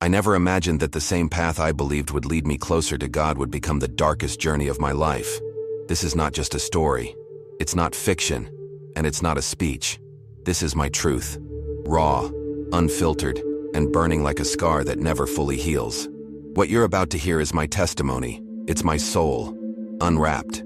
I never imagined that the same path I believed would lead me closer to God would become the darkest journey of my life. This is not just a story. It's not fiction, and it's not a speech. This is my truth. Raw, unfiltered, and burning like a scar that never fully heals. What you're about to hear is my testimony. It's my soul, unwrapped.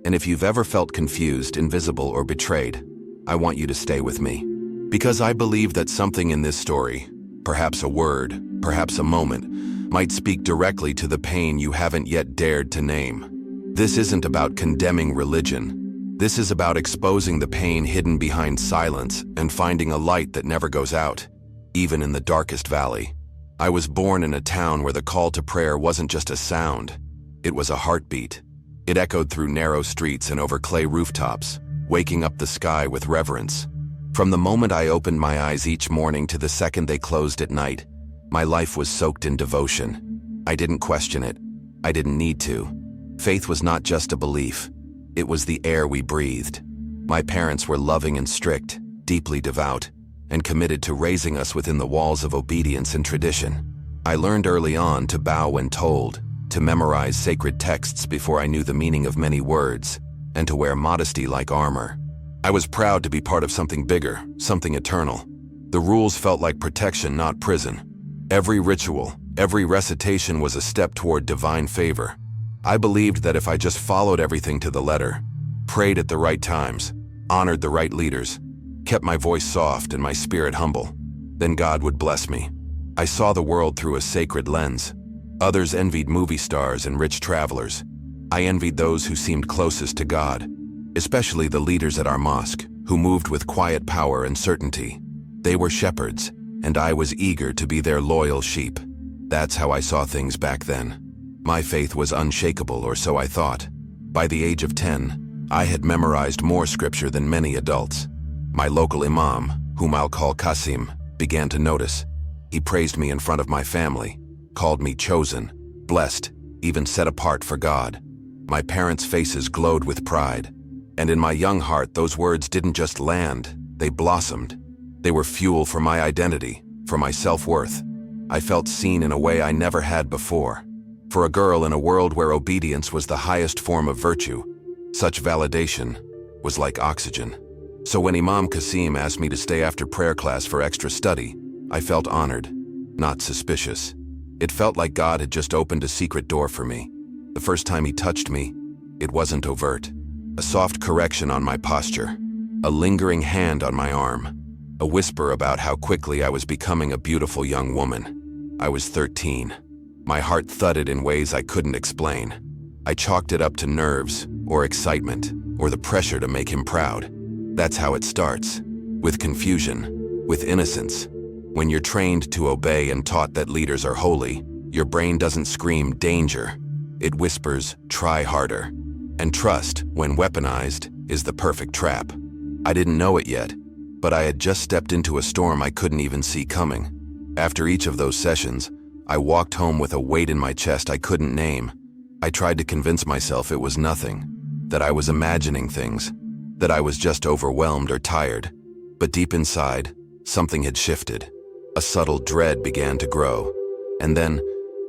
And if you've ever felt confused, invisible, or betrayed, I want you to stay with me. Because I believe that something in this story, perhaps a word, perhaps a moment, might speak directly to the pain you haven't yet dared to name. This isn't about condemning religion. This is about exposing the pain hidden behind silence and finding a light that never goes out, even in the darkest valley. I was born in a town where the call to prayer wasn't just a sound. It was a heartbeat. It echoed through narrow streets and over clay rooftops, waking up the sky with reverence. From the moment I opened my eyes each morning to the second they closed at night, my life was soaked in devotion. I didn't question it. I didn't need to. Faith was not just a belief. It was the air we breathed. My parents were loving and strict, deeply devout, and committed to raising us within the walls of obedience and tradition. I learned early on to bow when told, to memorize sacred texts before I knew the meaning of many words, and to wear modesty like armor. I was proud to be part of something bigger, something eternal. The rules felt like protection, not prison. Every ritual, every recitation was a step toward divine favor. I believed that if I just followed everything to the letter, prayed at the right times, honored the right leaders, kept my voice soft and my spirit humble, then God would bless me. I saw the world through a sacred lens. Others envied movie stars and rich travelers. I envied those who seemed closest to God, especially the leaders at our mosque, who moved with quiet power and certainty. They were shepherds, and I was eager to be their loyal sheep. That's how I saw things back then. My faith was unshakable, or so I thought. By the age of 10, I had memorized more scripture than many adults. My local imam, whom I'll call Qasim, began to notice. He praised me in front of my family, called me chosen, blessed, even set apart for God. My parents' faces glowed with pride, and in my young heart those words didn't just land, they blossomed. They were fuel for my identity, for my self-worth. I felt seen in a way I never had before. For a girl in a world where obedience was the highest form of virtue, such validation was like oxygen. So when Imam Qasim asked me to stay after prayer class for extra study, I felt honored, not suspicious. It felt like God had just opened a secret door for me. The first time he touched me, it wasn't overt. A soft correction on my posture, a lingering hand on my arm, a whisper about how quickly I was becoming a beautiful young woman. I was 13. My heart thudded in ways I couldn't explain. I chalked it up to nerves, or excitement, or the pressure to make him proud. That's how it starts, with confusion, with innocence. When you're trained to obey and taught that leaders are holy, your brain doesn't scream danger. It whispers, try harder. And trust, when weaponized, is the perfect trap. I didn't know it yet, but I had just stepped into a storm I couldn't even see coming. After each of those sessions, I walked home with a weight in my chest I couldn't name. I tried to convince myself it was nothing, that I was imagining things, that I was just overwhelmed or tired. But deep inside, something had shifted. A subtle dread began to grow. And then,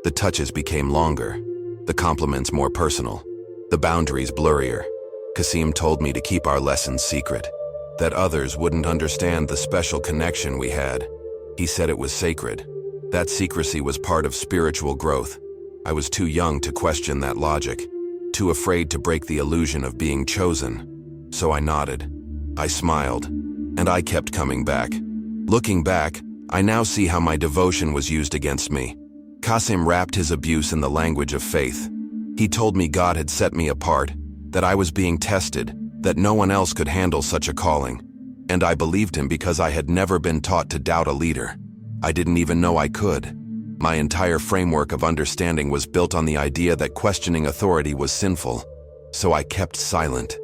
the touches became longer, the compliments more personal, the boundaries blurrier. Qasim told me to keep our lessons secret, that others wouldn't understand the special connection we had. He said it was sacred. That secrecy was part of spiritual growth. I was too young to question that logic, too afraid to break the illusion of being chosen. So I nodded. I smiled, and I kept coming back. Looking back, I now see how my devotion was used against me. Qasim wrapped his abuse in the language of faith. He told me God had set me apart, that I was being tested, that no one else could handle such a calling. And I believed him because I had never been taught to doubt a leader. I didn't even know I could. My entire framework of understanding was built on the idea that questioning authority was sinful. So I kept silent.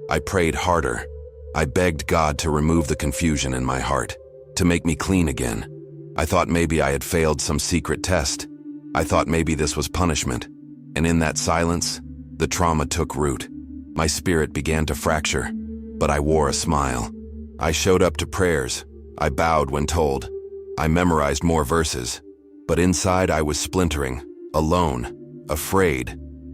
I prayed harder. I begged God to remove the confusion in my heart, to make me clean again. I thought maybe I had failed some secret test. I thought maybe this was punishment. And in that silence, the trauma took root. My spirit began to fracture, but I wore a smile. I showed up to prayers. I bowed when told. I memorized more verses. But inside I was splintering, alone, afraid,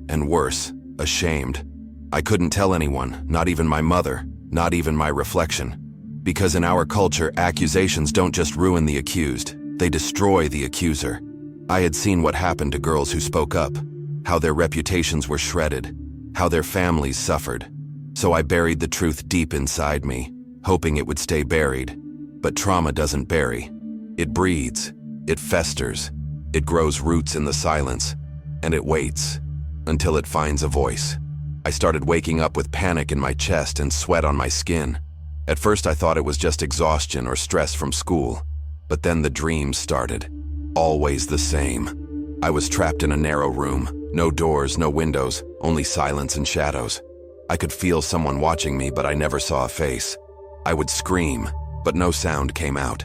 and worse, ashamed. I couldn't tell anyone, not even my mother, not even my reflection. Because in our culture, accusations don't just ruin the accused, they destroy the accuser. I had seen what happened to girls who spoke up, how their reputations were shredded, how their families suffered. So I buried the truth deep inside me, hoping it would stay buried. But trauma doesn't bury. It breeds, it festers, it grows roots in the silence, and it waits until it finds a voice. I started waking up with panic in my chest and sweat on my skin. At first I thought it was just exhaustion or stress from school, but then the dreams started. Always the same. I was trapped in a narrow room, no doors, no windows, only silence and shadows. I could feel someone watching me, but I never saw a face. I would scream, but no sound came out.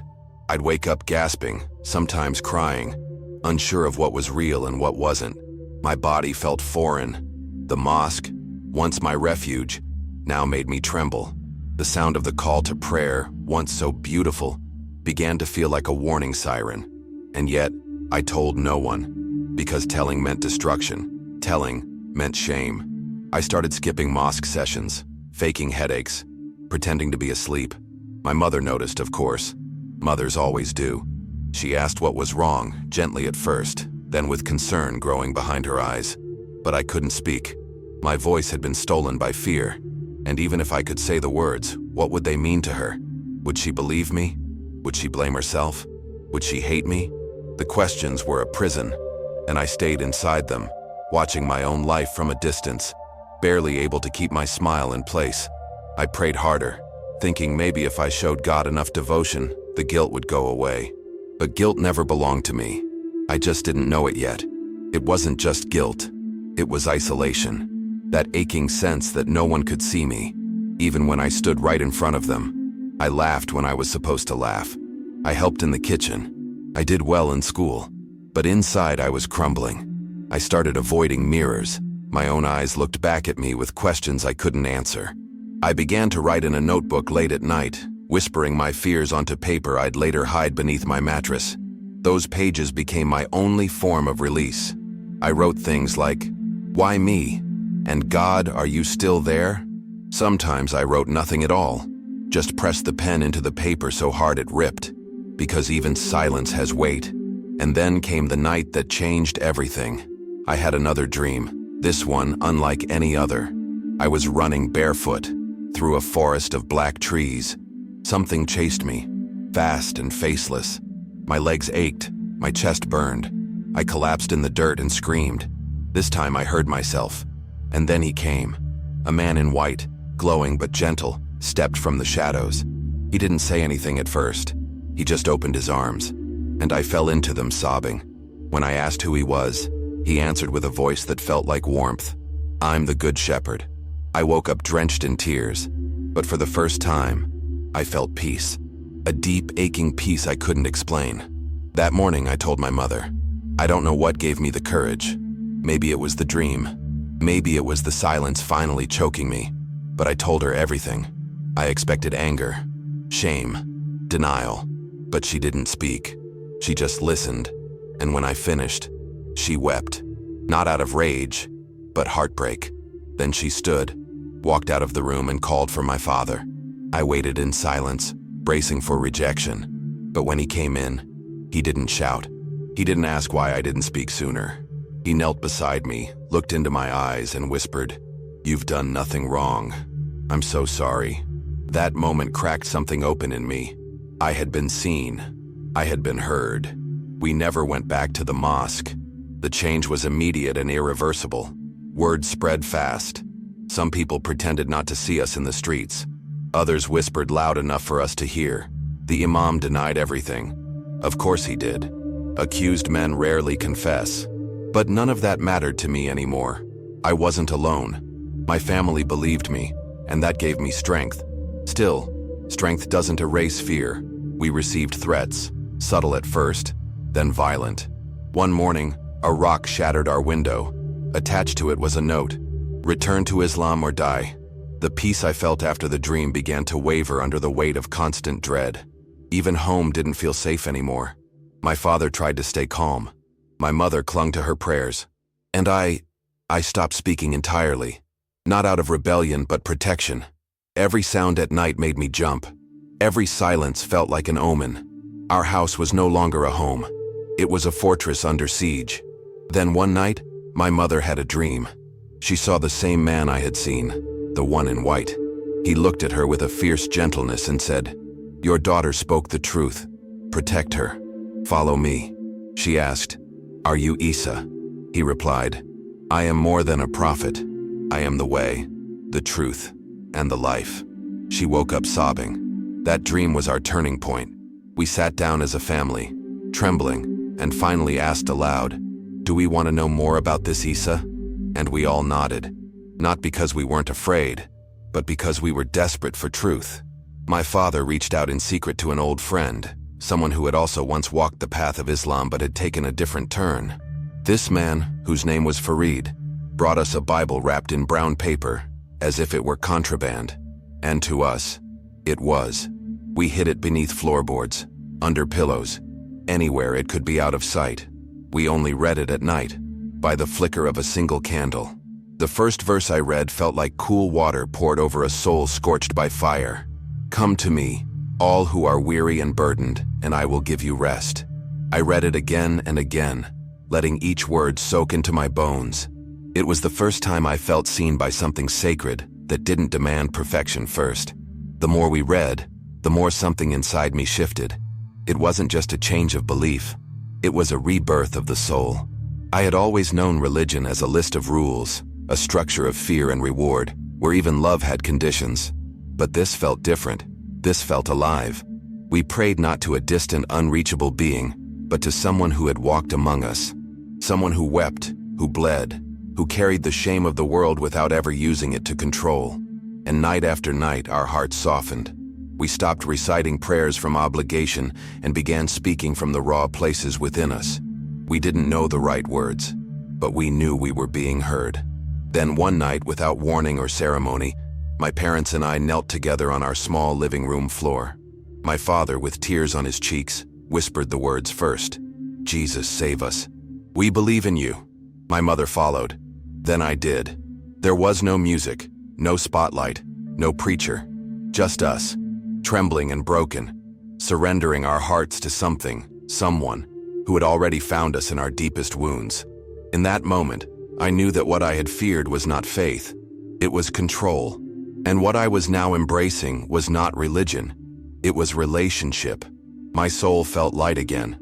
I'd wake up gasping, sometimes crying, unsure of what was real and what wasn't. My body felt foreign. The mosque, once my refuge, now made me tremble. The sound of the call to prayer, once so beautiful, began to feel like a warning siren. And yet, I told no one, because telling meant destruction. Telling meant shame. I started skipping mosque sessions, faking headaches, pretending to be asleep. My mother noticed, of course. Mothers always do. She asked what was wrong, gently at first, then with concern growing behind her eyes. But I couldn't speak. My voice had been stolen by fear. And even if I could say the words, what would they mean to her? Would she believe me? Would she blame herself? Would she hate me? The questions were a prison, and I stayed inside them, watching my own life from a distance, barely able to keep my smile in place. I prayed harder, thinking maybe if I showed God enough devotion, the guilt would go away. But guilt never belonged to me. I just didn't know it yet. It wasn't just guilt. It was isolation. That aching sense that no one could see me, even when I stood right in front of them. I laughed when I was supposed to laugh. I helped in the kitchen. I did well in school. But inside I was crumbling. I started avoiding mirrors. My own eyes looked back at me with questions I couldn't answer. I began to write in a notebook late at night, whispering my fears onto paper I'd later hide beneath my mattress. Those pages became my only form of release. I wrote things like, "Why me?" And "God, are you still there?" Sometimes I wrote nothing at all, just pressed the pen into the paper so hard it ripped, because even silence has weight. And then came the night that changed everything. I had another dream, this one unlike any other. I was running barefoot through a forest of black trees. Something chased me, fast and faceless. My legs ached, my chest burned. I collapsed in the dirt and screamed. This time I heard myself. And then he came. A man in white, glowing but gentle, stepped from the shadows. He didn't say anything at first. He just opened his arms, and I fell into them sobbing. When I asked who he was, he answered with a voice that felt like warmth. "I'm the Good Shepherd." I woke up drenched in tears, but for the first time, I felt peace. A deep, aching peace I couldn't explain. That morning I told my mother. I don't know what gave me the courage. Maybe it was the dream. Maybe it was the silence finally choking me, but I told her everything. I expected anger, shame, denial, but she didn't speak. She just listened, and when I finished, she wept. Not out of rage, but heartbreak. Then she stood, walked out of the room and called for my father. I waited in silence, bracing for rejection. But when he came in, he didn't shout. He didn't ask why I didn't speak sooner. He knelt beside me, looked into my eyes, and whispered, "You've done nothing wrong. I'm so sorry." That moment cracked something open in me. I had been seen. I had been heard. We never went back to the mosque. The change was immediate and irreversible. Word spread fast. Some people pretended not to see us in the streets. Others whispered loud enough for us to hear. The imam denied everything. Of course he did. Accused men rarely confess. But none of that mattered to me anymore. I wasn't alone. My family believed me, and that gave me strength. Still, strength doesn't erase fear. We received threats, subtle at first, then violent. One morning, a rock shattered our window. Attached to it was a note, "Return to Islam or die." The peace I felt after the dream began to waver under the weight of constant dread. Even home didn't feel safe anymore. My father tried to stay calm. My mother clung to her prayers. And I stopped speaking entirely. Not out of rebellion, but protection. Every sound at night made me jump. Every silence felt like an omen. Our house was no longer a home. It was a fortress under siege. Then one night, my mother had a dream. She saw the same man I had seen, the one in white. He looked at her with a fierce gentleness and said, "Your daughter spoke the truth. Protect her. Follow me." She asked, "Are you Isa?" He replied, "I am more than a prophet. I am the way, the truth, and the life." She woke up sobbing. That dream was our turning point. We sat down as a family, trembling, and finally asked aloud, "Do we want to know more about this Isa?" And we all nodded. Not because we weren't afraid, but because we were desperate for truth. My father reached out in secret to an old friend, someone who had also once walked the path of Islam but had taken a different turn. This man, whose name was Farid, brought us a Bible wrapped in brown paper, as if it were contraband. And to us, it was. We hid it beneath floorboards, under pillows, anywhere it could be out of sight. We only read it at night, by the flicker of a single candle. The first verse I read felt like cool water poured over a soul scorched by fire. "Come to me, all who are weary and burdened, and I will give you rest." I read it again and again, letting each word soak into my bones. It was the first time I felt seen by something sacred that didn't demand perfection first. The more we read, the more something inside me shifted. It wasn't just a change of belief. It was a rebirth of the soul. I had always known religion as a list of rules, a structure of fear and reward, where even love had conditions. But this felt different. This felt alive. We prayed not to a distant, unreachable being, but to someone who had walked among us. Someone who wept, who bled, who carried the shame of the world without ever using it to control. And night after night, our hearts softened. We stopped reciting prayers from obligation and began speaking from the raw places within us. We didn't know the right words, but we knew we were being heard. Then one night, without warning or ceremony, my parents and I knelt together on our small living room floor. My father, with tears on his cheeks, whispered the words first. "Jesus, save us. We believe in you." My mother followed. Then I did. There was no music, no spotlight, no preacher. Just us, trembling and broken, surrendering our hearts to something, someone, who had already found us in our deepest wounds. In that moment, I knew that what I had feared was not faith. It was control. And what I was now embracing was not religion. It was relationship. My soul felt light again.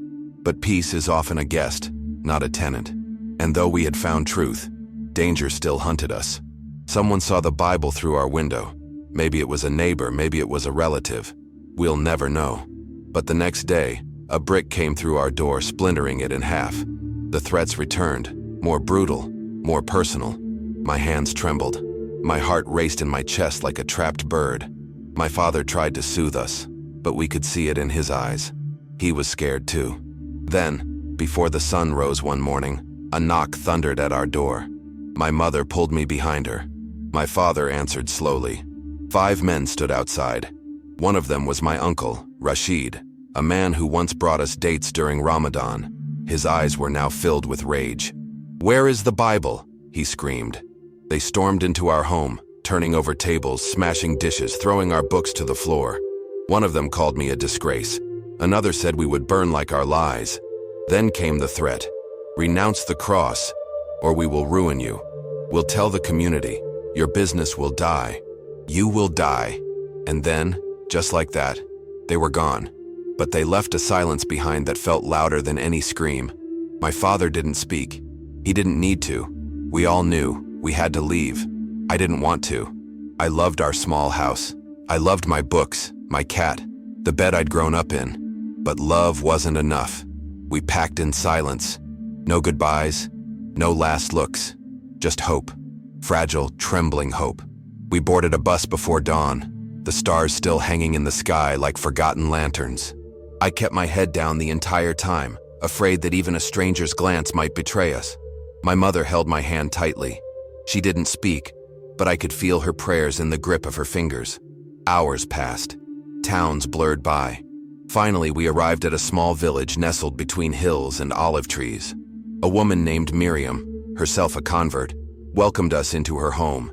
But peace is often a guest, not a tenant. And though we had found truth, danger still hunted us. Someone saw the Bible through our window. Maybe it was a neighbor, maybe it was a relative. We'll never know. But the next day, a brick came through our door, splintering it in half. The threats returned, more brutal, more personal. My hands trembled. My heart raced in my chest like a trapped bird. My father tried to soothe us, but we could see it in his eyes. He was scared too. Then, before the sun rose one morning, a knock thundered at our door. My mother pulled me behind her. My father answered slowly. 5 men stood outside. One of them was my uncle, Rashid, a man who once brought us dates during Ramadan. His eyes were now filled with rage. "Where is the Bible?" he screamed. They stormed into our home, turning over tables, smashing dishes, throwing our books to the floor. One of them called me a disgrace. Another said we would burn like our lies. Then came the threat. "Renounce the cross, or we will ruin you. We'll tell the community. Your business will die. You will die." And then, just like that, they were gone. But they left a silence behind that felt louder than any scream. My father didn't speak. He didn't need to. We all knew. We had to leave. I didn't want to. I loved our small house. I loved my books, my cat, the bed I'd grown up in. But love wasn't enough. We packed in silence. No goodbyes, no last looks, just hope. Fragile, trembling hope. We boarded a bus before dawn, the stars still hanging in the sky like forgotten lanterns. I kept my head down the entire time, afraid that even a stranger's glance might betray us. My mother held my hand tightly. She didn't speak, but I could feel her prayers in the grip of her fingers. Hours passed. Towns blurred by. Finally, we arrived at a small village nestled between hills and olive trees. A woman named Miriam, herself a convert, welcomed us into her home.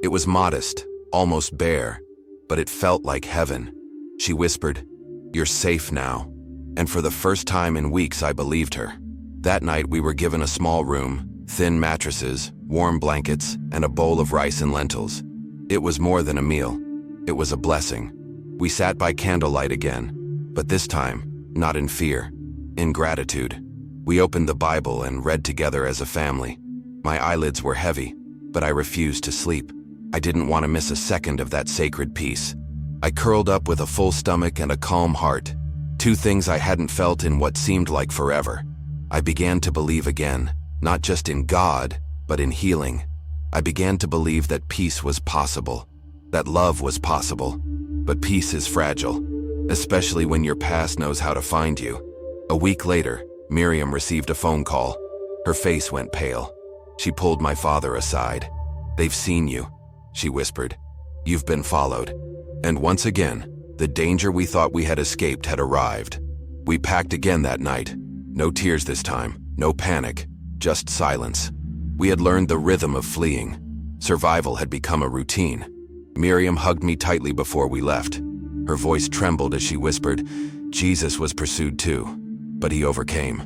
It was modest, almost bare, but it felt like heaven. She whispered, "You're safe now." And for the first time in weeks, I believed her. That night, we were given a small room, thin mattresses, warm blankets, and a bowl of rice and lentils. It was more than a meal. It was a blessing. We sat by candlelight again, but this time, not in fear, in gratitude. We opened the Bible and read together as a family. My eyelids were heavy, but I refused to sleep. I didn't want to miss a second of that sacred peace. I curled up with a full stomach and a calm heart, two things I hadn't felt in what seemed like forever. I began to believe again, not just in God, but in healing. I began to believe that peace was possible, that love was possible, but peace is fragile, especially when your past knows how to find you. A week later, Miriam received a phone call. Her face went pale. She pulled my father aside. "They've seen you," she whispered. "You've been followed." And once again, the danger we thought we had escaped had arrived. We packed again that night. No tears this time, no panic, just silence. We had learned the rhythm of fleeing. Survival had become a routine. Miriam hugged me tightly before we left. Her voice trembled as she whispered, "Jesus was pursued too, but he overcame.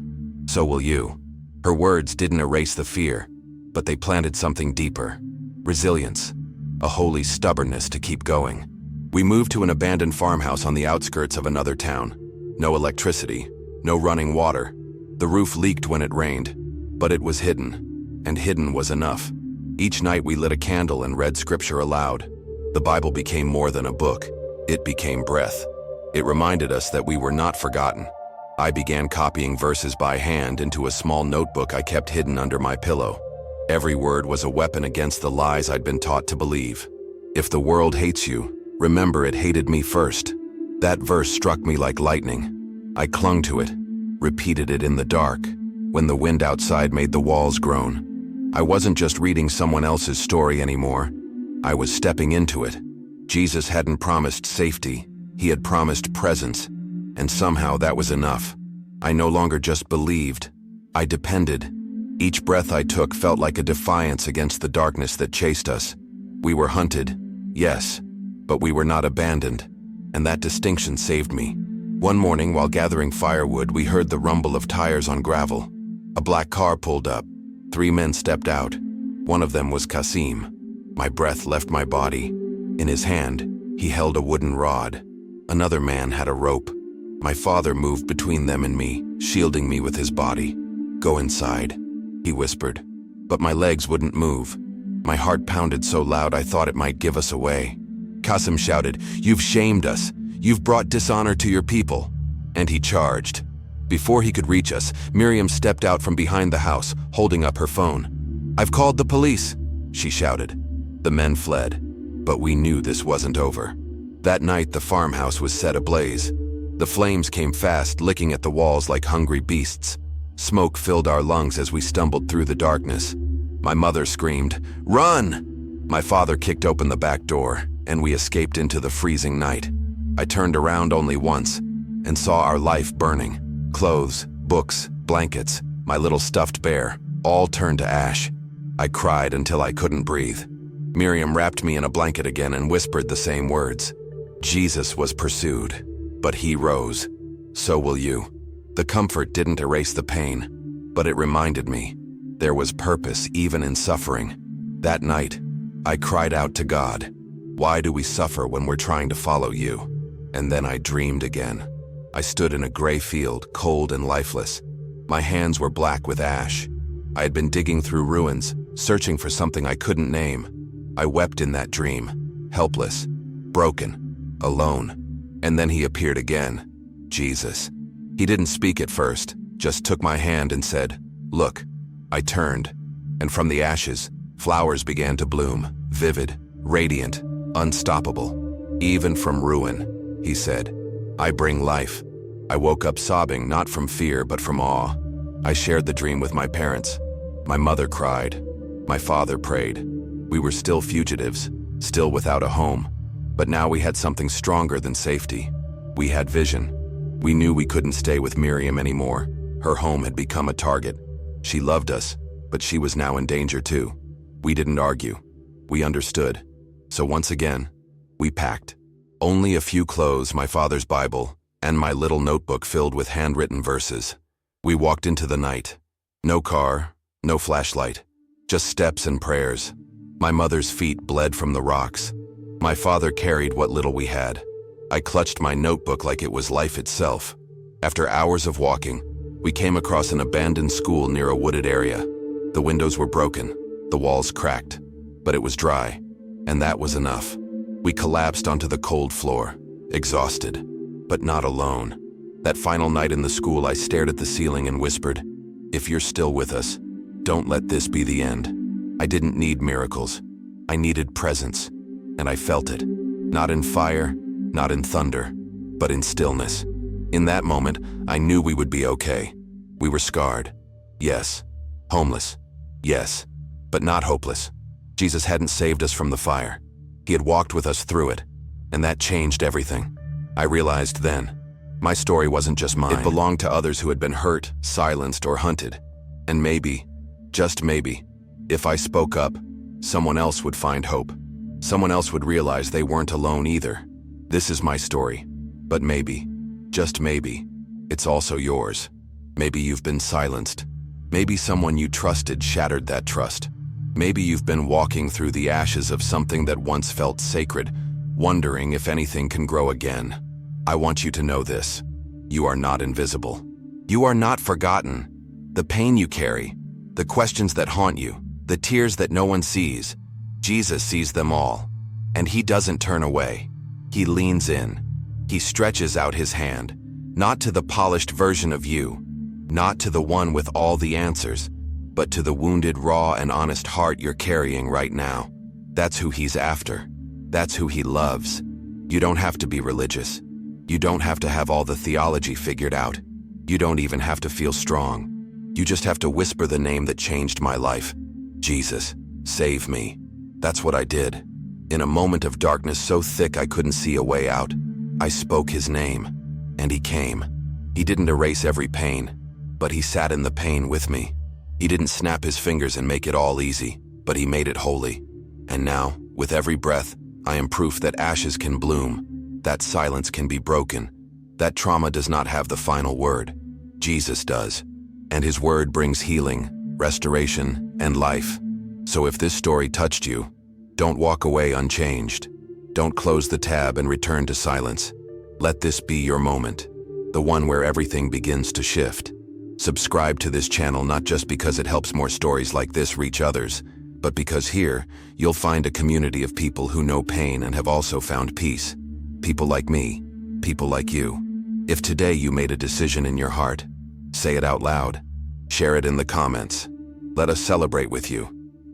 So will you." Her words didn't erase the fear, but they planted something deeper. Resilience, a holy stubbornness to keep going. We moved to an abandoned farmhouse on the outskirts of another town. No electricity, no running water. The roof leaked when it rained, but it was hidden, and hidden was enough. Each night we lit a candle and read scripture aloud. The Bible became more than a book. It became breath. It reminded us that we were not forgotten. I began copying verses by hand into a small notebook I kept hidden under my pillow. Every word was a weapon against the lies I'd been taught to believe. If the world hates you, remember it hated me first. That verse struck me like lightning. I clung to it, repeated it in the dark, when the wind outside made the walls groan. I wasn't just reading someone else's story anymore. I was stepping into it. Jesus hadn't promised safety, he had promised presence, and somehow that was enough. I no longer just believed, I depended. Each breath I took felt like a defiance against the darkness that chased us. We were hunted, yes, but we were not abandoned, and that distinction saved me. One morning while gathering firewood, we heard the rumble of tires on gravel. A black car pulled up. 3 men stepped out. One of them was Kasim. My breath left my body. In his hand, he held a wooden rod. Another man had a rope. My father moved between them and me, shielding me with his body. "Go inside," he whispered. But my legs wouldn't move. My heart pounded so loud I thought it might give us away. Kasim shouted, "You've shamed us. You've brought dishonor to your people." And he charged. Before he could reach us, Miriam stepped out from behind the house, holding up her phone. "I've called the police," she shouted. The men fled, but we knew this wasn't over. That night, the farmhouse was set ablaze. The flames came fast, licking at the walls like hungry beasts. Smoke filled our lungs as we stumbled through the darkness. My mother screamed, "Run!" My father kicked open the back door, and we escaped into the freezing night. I turned around only once and saw our life burning. Clothes, books, blankets, my little stuffed bear, all turned to ash. I cried until I couldn't breathe. Miriam wrapped me in a blanket again and whispered the same words. Jesus was pursued, but he rose. So will you. The comfort didn't erase the pain, but it reminded me there was purpose even in suffering. That night, I cried out to God, "Why do we suffer when we're trying to follow you?" And then I dreamed again. I stood in a gray field, cold and lifeless. My hands were black with ash. I had been digging through ruins, searching for something I couldn't name. I wept in that dream, helpless, broken, alone. And then he appeared again, Jesus. He didn't speak at first, just took my hand and said, "Look." I turned, and from the ashes, flowers began to bloom, vivid, radiant, unstoppable. "Even from ruin," he said, "I bring life." I woke up sobbing, not from fear, but from awe. I shared the dream with my parents. My mother cried. My father prayed. We were still fugitives, still without a home. But now we had something stronger than safety. We had vision. We knew we couldn't stay with Miriam anymore. Her home had become a target. She loved us, but she was now in danger too. We didn't argue. We understood. So once again, we packed. Only a few clothes, my father's Bible, and my little notebook filled with handwritten verses. We walked into the night. No car, no flashlight, just steps and prayers. My mother's feet bled from the rocks. My father carried what little we had. I clutched my notebook like it was life itself. After hours of walking, we came across an abandoned school near a wooded area. The windows were broken, the walls cracked, but it was dry, and that was enough. We collapsed onto the cold floor, exhausted, but not alone. That final night in the school, I stared at the ceiling and whispered, "If you're still with us, don't let this be the end." I didn't need miracles. I needed presence, and I felt it. Not in fire, not in thunder, but in stillness. In that moment, I knew we would be okay. We were scarred, yes. Homeless, yes, but not hopeless. Jesus hadn't saved us from the fire. He had walked with us through it, and that changed everything. I realized then, my story wasn't just mine. It belonged to others who had been hurt, silenced, or hunted. And maybe, just maybe, if I spoke up, someone else would find hope. Someone else would realize they weren't alone either. This is my story, but maybe, just maybe, it's also yours. Maybe you've been silenced. Maybe someone you trusted shattered that trust. Maybe you've been walking through the ashes of something that once felt sacred, wondering if anything can grow again. I want you to know this. You are not invisible. You are not forgotten. The pain you carry, the questions that haunt you, the tears that no one sees, Jesus sees them all. And he doesn't turn away. He leans in. He stretches out his hand, not to the polished version of you, not to the one with all the answers, but to the wounded, raw, and honest heart you're carrying right now. That's who he's after. That's who he loves. You don't have to be religious. You don't have to have all the theology figured out. You don't even have to feel strong. You just have to whisper the name that changed my life. Jesus, save me. That's what I did. In a moment of darkness so thick I couldn't see a way out, I spoke his name, and he came. He didn't erase every pain, but he sat in the pain with me. He didn't snap his fingers and make it all easy, but he made it holy. And now, with every breath, I am proof that ashes can bloom, that silence can be broken, that trauma does not have the final word. Jesus does. And his word brings healing, restoration, and life. So if this story touched you, don't walk away unchanged. Don't close the tab and return to silence. Let this be your moment, the one where everything begins to shift. Subscribe to this channel not just because it helps more stories like this reach others, but because here, you'll find a community of people who know pain and have also found peace. People like me, people like you. If today you made a decision in your heart, say it out loud. Share it in the comments. Let us celebrate with you.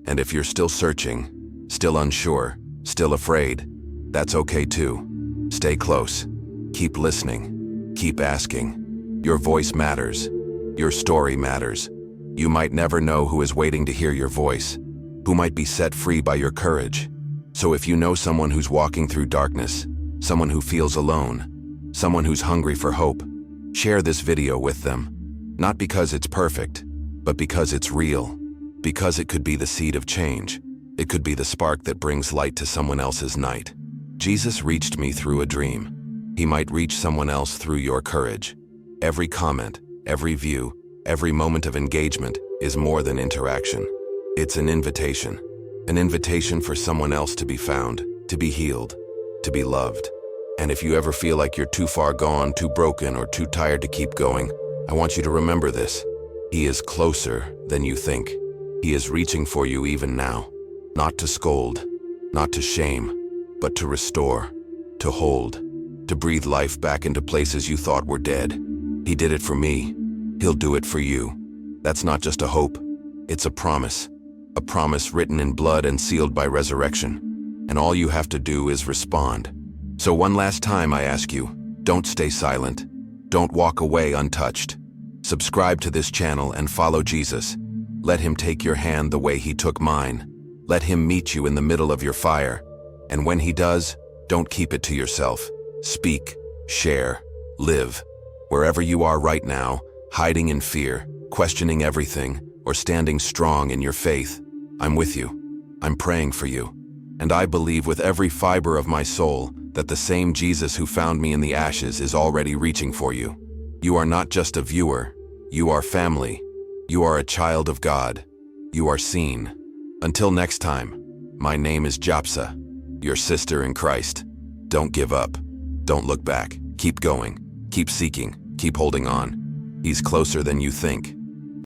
And if you're still searching, still unsure, still afraid, that's okay too. Stay close. Keep listening. Keep asking. Your voice matters. Your story matters. You might never know who is waiting to hear your voice, who might be set free by your courage. So if you know someone who's walking through darkness, someone who feels alone, someone who's hungry for hope, share this video with them. Not because it's perfect, but because it's real. Because it could be the seed of change. It could be the spark that brings light to someone else's night. Jesus reached me through a dream. He might reach someone else through your courage. Every comment, every view, every moment of engagement is more than interaction. It's an invitation for someone else to be found, to be healed, to be loved. And if you ever feel like you're too far gone, too broken, or too tired to keep going, I want you to remember this. He is closer than you think. He is reaching for you even now. Not to scold, not to shame, but to restore, to hold, to breathe life back into places you thought were dead. He did it for me. He'll do it for you. That's not just a hope. It's a promise written in blood and sealed by resurrection. And all you have to do is respond. So one last time I ask you, don't stay silent. Don't walk away untouched. Subscribe to this channel and follow Jesus. Let him take your hand the way he took mine. Let him meet you in the middle of your fire. And when he does, don't keep it to yourself. Speak, share, live. Wherever you are right now, hiding in fear, questioning everything, or standing strong in your faith, I'm with you. I'm praying for you. And I believe with every fiber of my soul that the same Jesus who found me in the ashes is already reaching for you. You are not just a viewer. You are family. You are a child of God. You are seen. Until next time, my name is Japsa, your sister in Christ. Don't give up. Don't look back. Keep going. Keep seeking. Keep holding on. He's closer than you think.